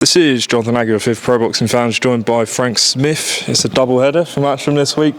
This is Jonathan Aggie of Fifth Pro Boxing Fans, joined by Frank Smith. It's a double-header for Matchroom this week.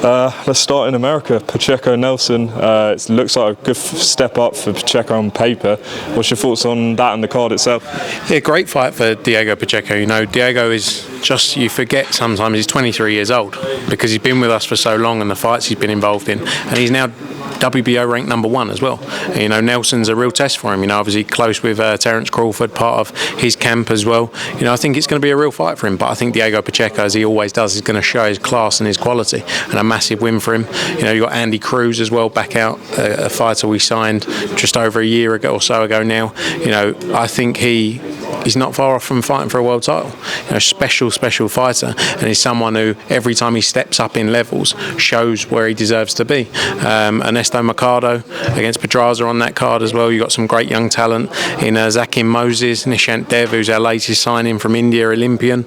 Let's start in America. Pacheco Nelson. It looks like a good step up for Pacheco on paper. What's your thoughts on that and the card itself? Yeah, great fight for Diego Pacheco. You know, Diego is just, you forget sometimes he's 23 years old because he's been with us for so long and the fights he's been involved in, and he's now WBO ranked #1 as well. You know, Nelson's a real test for him. You know, obviously close with Terence Crawford, part of his camp as well. You know, I think it's going to be a real fight for him. But I think Diego Pacheco, as he always does, is going to show his class and his quality, and a massive win for him. You know, you got Andy Cruz as well back out, a fighter we signed just over a year ago or so ago now. You know, I think he's not far off from fighting for a world title. You know, special fighter, and he's someone who every time he steps up in levels shows where he deserves to be. Ernesto Mercado against Pedraza on that card as well. You've got some great young talent in Zakim Moses, Nishant Dev, who's our latest signing from India, Olympian.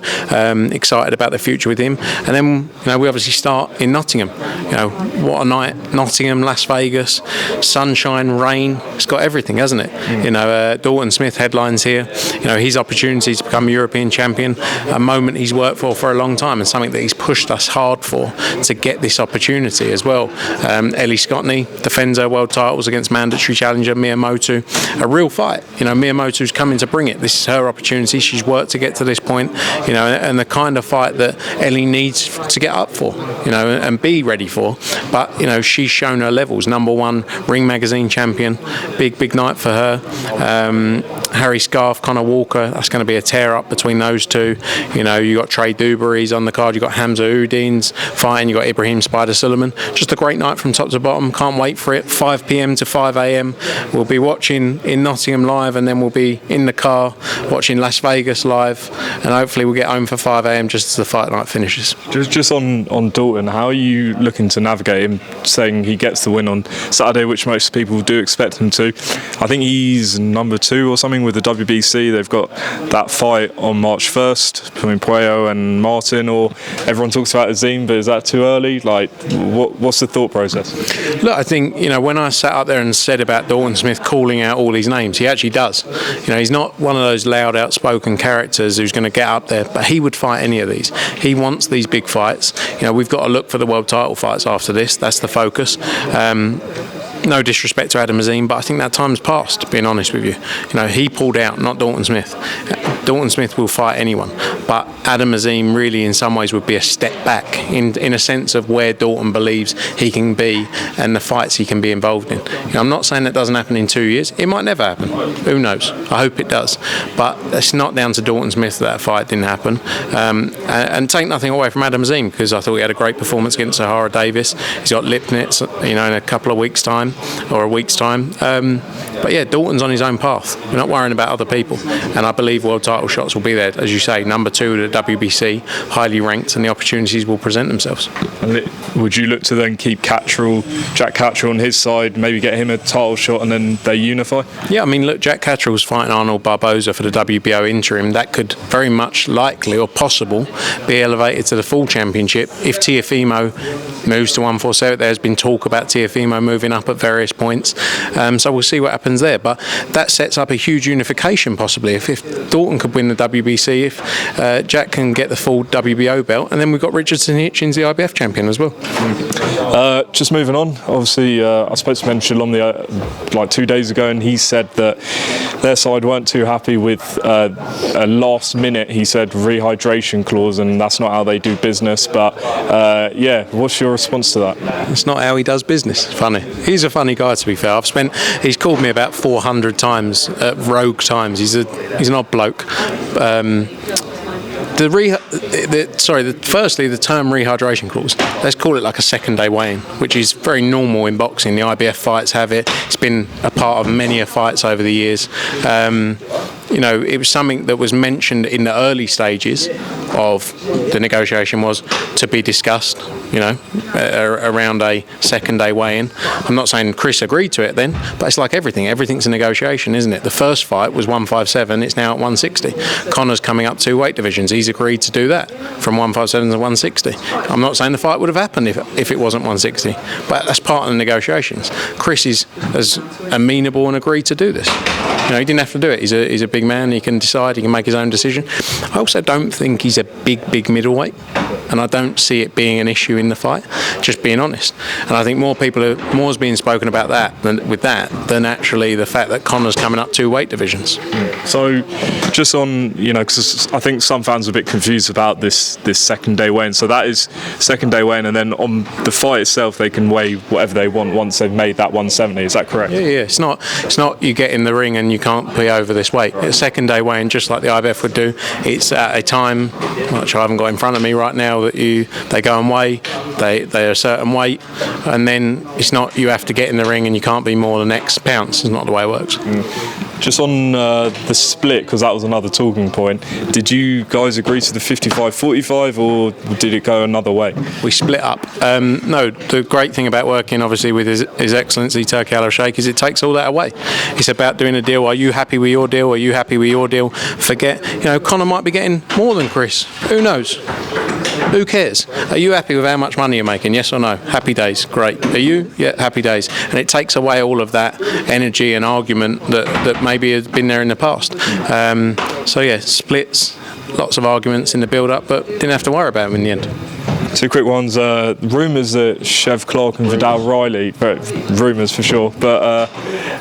Excited about the future with him. And then, you know, we obviously start in Nottingham. You know, what a night. Nottingham, Las Vegas, sunshine, rain. It's got everything, hasn't it? You know, Dalton Smith headlines here. You know, his opportunity to become European champion, a moment he's worked for a long time, and something that he's pushed us hard for to get this opportunity as well. Ellie Scottney defends her world titles against mandatory challenger Miyamoto. A real fight. You know, Miyamoto's coming to bring it. This is her opportunity. She's worked to get to this point, you know, and the kind of fight that Ellie needs to get up for, you know, and be ready for. But, you know, she's shown her levels. #1 Ring Magazine champion. Big night for her. Harry Scarf, Connor Walker, that's going to be a tear up between those two. You know, you got Trey Dewberry's on the card, you got Hamza Uddin's fighting, you got Ibrahim Spider Suleiman. Just a great night from top to bottom. Can't wait for it. 5 p.m. to 5 a.m. We'll be watching in Nottingham live, and then we'll be in the car watching Las Vegas live, and hopefully we'll get home for 5 a.m. just as the fight night finishes. Just on Dalton, how are you looking to navigate him, saying he gets the win on Saturday, which most people do expect him to? I think he's #2 or something with the WBC. They've got that fight on March 1st between Puello and Martin, or everyone talks about Azim, but is that too early? Like, what's the thought process? Look, I think, you know, when I sat up there and said about Dalton Smith calling out all these names, he actually does. You know, he's not one of those loud, outspoken characters who's going to get up there, but he would fight any of these. He wants these big fights. You know, we've got to look for the world title fights after this. That's the focus. No disrespect to Adam Azim, but I think that time's passed, being honest with you. You know, he pulled out, not Dalton Smith. Dalton Smith will fight anyone, but Adam Azim really in some ways would be a step back in a sense of where Dalton believes he can be and the fights he can be involved in. You know, I'm not saying that doesn't happen in 2 years. It might never happen. Who knows? I hope it does. But it's not down to Dalton Smith that fight didn't happen. And take nothing away from Adam Azim, because I thought he had a great performance against Sahara Davis. He's got Lipnitz, you know, in a couple of weeks' time. Or a week's time. But yeah, Dalton's on his own path. We're not worrying about other people. And I believe world title shots will be there. As you say, #2 at the WBC, highly ranked, and the opportunities will present themselves. And would you look to then keep Jack Catterall on his side, maybe get him a title shot and then they unify? Yeah, I mean, look, Jack Catterall's fighting Arnold Barboza for the WBO interim. That could very much likely or possible be elevated to the full championship if Teofimo moves to 147. There's been talk about Teofimo moving up at various points. So we'll see what happens there. But that sets up a huge unification possibly. If Dalton could win the WBC, if Jack can get the full WBO belt, and then we've got Richardson Hitchens, the IBF champion as well. Just moving on, obviously I spoke to Ben Shalom like 2 days ago, and he said that their side weren't too happy with a last minute, he said, rehydration clause, and that's not how they do business. But yeah, what's your response to that? It's not how he does business. Funny. He's a funny guy, to be fair. He's called me about 400 times, rogue times. He's an odd bloke. Firstly, the term rehydration clause, let's call it like a second day weigh-in, which is very normal in boxing. The IBF fights have it. It's been a part of many fights over the years. You know, it was something that was mentioned in the early stages of the negotiation, was to be discussed, you know, around a second day weigh-in. I'm not saying Chris agreed to it then, but it's like everything. Everything's a negotiation, isn't it? The first fight was 157, it's now at 160. Conor's coming up 2 weight divisions. He's agreed to do that from 157 to 160. I'm not saying the fight would have happened if it wasn't 160, but that's part of the negotiations. Chris is as amenable and agreed to do this. he didn't have to do it. He's a big man. He can decide. He can make his own decision. I also don't think he's a big middleweight, and I don't see it being an issue in the fight. Just being honest, and I think more's being spoken about that than actually the fact that Conor's coming up 2 weight divisions. So, just on, because I think some fans are a bit confused about this second day weigh-in. So that is second day weigh-in, and then on the fight itself, they can weigh whatever they want once they've made that 170. Is that correct? Yeah. It's not you get in the ring and you can't be over this weight. It's second day weigh-in, just like the IBF would do. It's at a time, which I haven't got in front of me right now, that they go and weigh. They're a certain weight, and then it's not you have to get in the ring and you can't be more than X pounds. It's not the way it works. Just on the split, because that was another talking point, did you guys agree to the 55-45 or did it go another way? We split up. No, the great thing about working obviously with His Excellency Turki Al-Sheikh is it takes all that away. It's about doing a deal. Are you happy with your deal? Are you happy with your deal? Forget, Conor might be getting more than Chris. Who knows? Who cares? Are you happy with how much money you're making? Yes or no? Happy days. Great. Are you? Yeah, happy days. And it takes away all of that energy and argument that maybe has been there in the past. Splits, lots of arguments in the build-up, but didn't have to worry about them in the end. 2 quick ones. Rumours that Chev Clark and Vidal Riley, rumours for sure, but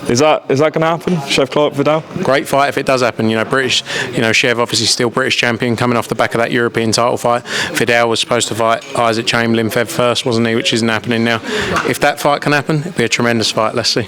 is that going to happen? Chev Clark, Vidal? Great fight if it does happen. British, Chev obviously still British champion coming off the back of that European title fight. Vidal was supposed to fight Isaac Chamberlain Feb 1st, wasn't he? Which isn't happening now. If that fight can happen, it'd be a tremendous fight. Let's see.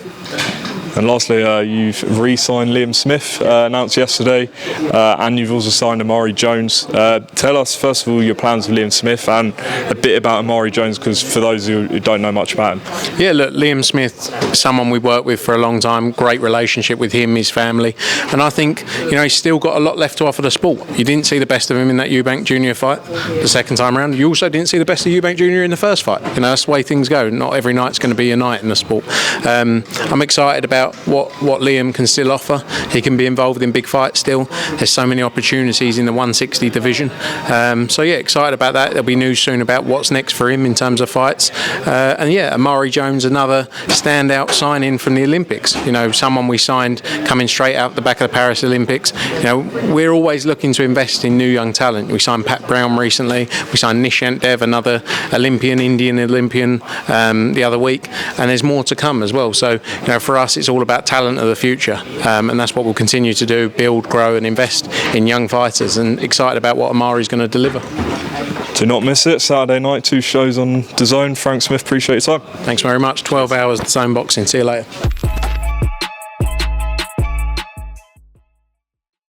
And lastly, you've re-signed Liam Smith, announced yesterday, and you've also signed Amari Jones. Tell us, first of all, your plans for Liam Smith and a bit about Amari Jones, because for those who don't know much about him. Yeah, look, Liam Smith, someone we've worked with for a long time, great relationship with him, his family, and I think, he's still got a lot left to offer the sport. You didn't see the best of him in that Eubank Jr fight the second time around. You also didn't see the best of Eubank Jr in the first fight. That's the way things go. Not every night's going to be a night in the sport. I'm excited about what Liam can still offer. He can be involved in big fights still. There's so many opportunities in the 160 division. Excited about that. There'll be news soon about what's next for him in terms of fights. Amari Jones, another standout signing from the Olympics. Someone we signed coming straight out the back of the Paris Olympics. We're always looking to invest in new young talent. We signed Pat Brown recently. We signed Nishant Dev, another Indian Olympian, the other week. And there's more to come as well. So, for us, it's all about talent of the future, and that's what we'll continue to do: build, grow, and invest in young fighters. And excited about what Amari's going to deliver. Do not miss it. Saturday night, 2 shows on DAZN. Frank Smith, appreciate your time. Thanks very much. 12 hours DAZN boxing. See you later.